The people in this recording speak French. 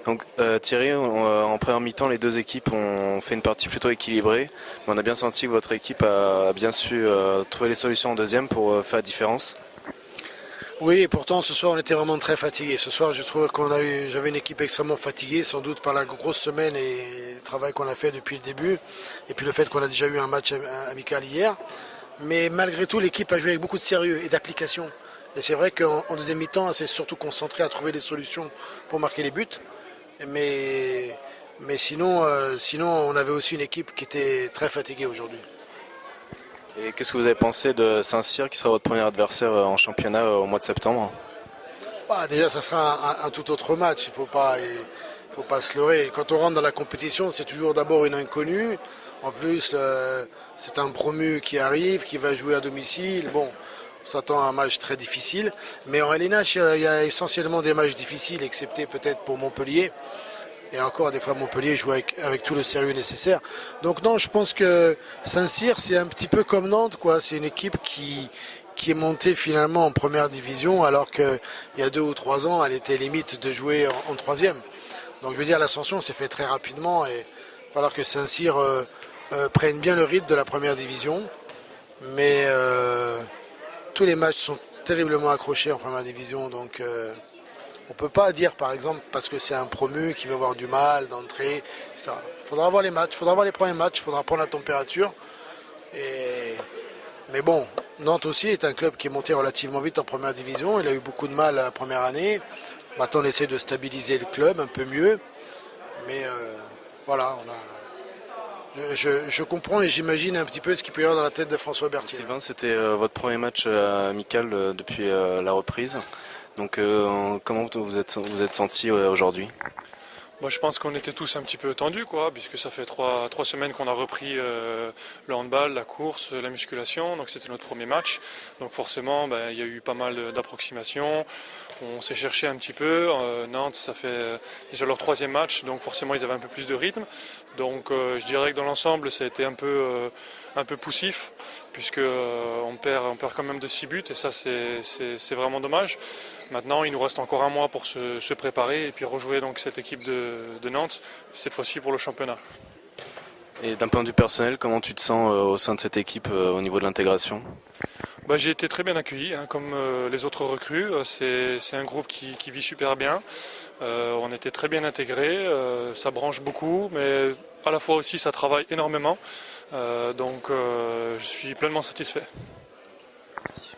Donc Thierry, en première mi-temps, les deux équipes ont fait une partie plutôt équilibrée. Mais on a bien senti que votre équipe a bien su trouver les solutions en deuxième pour faire la différence. Oui, et pourtant ce soir on était vraiment très fatigués. Ce soir je trouve j'avais une équipe extrêmement fatiguée, sans doute par la grosse semaine et le travail qu'on a fait depuis le début, et puis le fait qu'on a déjà eu un match amical hier. Mais malgré tout l'équipe a joué avec beaucoup de sérieux et d'application. Et c'est vrai qu'en deuxième mi-temps, elle s'est surtout concentrée à trouver des solutions pour marquer les buts. Mais sinon, on avait aussi une équipe qui était très fatiguée aujourd'hui. Et qu'est-ce que vous avez pensé de Saint-Cyr qui sera votre premier adversaire en championnat au mois de septembre? Bah, déjà, ça sera un tout autre match. Faut pas se leurrer. Quand on rentre dans la compétition, c'est toujours d'abord une inconnue. En plus, c'est un promu qui arrive, qui va jouer à domicile. Bon, on s'attend à un match très difficile. Mais en LNH, il y a essentiellement des matchs difficiles, excepté peut-être pour Montpellier. Et encore, des fois, Montpellier joue avec tout le sérieux nécessaire. Donc non, je pense que Saint-Cyr, c'est un petit peu comme Nantes, quoi. C'est une équipe qui est montée finalement en première division, alors qu'il y a 2 ou 3 ans, elle était limite de jouer en troisième. Donc je veux dire, l'ascension s'est fait très rapidement et il va falloir que Saint-Cyr prenne bien le rythme de la première division. Mais tous les matchs sont terriblement accrochés en première division, donc on ne peut pas dire, par exemple, parce que c'est un promu qui va avoir du mal d'entrer, etc. Il faudra voir les matchs, il faudra voir les premiers matchs, il faudra prendre la température. Mais bon, Nantes aussi est un club qui est monté relativement vite en première division. Il a eu beaucoup de mal la première année. Maintenant, on essaie de stabiliser le club un peu mieux. Mais voilà, je comprends et j'imagine un petit peu ce qu'il peut y avoir dans la tête de François Berthier. Sylvain, c'était votre premier match amical depuis la reprise. Donc comment vous êtes senti aujourd'hui? Moi, je pense qu'on était tous un petit peu tendus, quoi, puisque ça fait trois semaines qu'on a repris le handball, la course, la musculation. Donc c'était notre premier match. Donc forcément, il y a eu pas mal d'approximations. On s'est cherché un petit peu. Nantes, ça fait déjà leur troisième match, donc forcément ils avaient un peu plus de rythme. Donc je dirais que dans l'ensemble, ça a été un peu poussif, puisque on perd quand même de 6 buts, et ça c'est vraiment dommage. Maintenant, il nous reste encore un mois pour se préparer et puis rejouer donc cette équipe de Nantes, cette fois-ci pour le championnat. Et d'un point de vue personnel, comment tu te sens au sein de cette équipe au niveau de l'intégration? J'ai été très bien accueilli, hein, comme les autres recrues. C'est un groupe qui vit super bien. On était très bien intégrés, ça branche beaucoup, mais à la fois aussi ça travaille énormément. Donc je suis pleinement satisfait. Merci.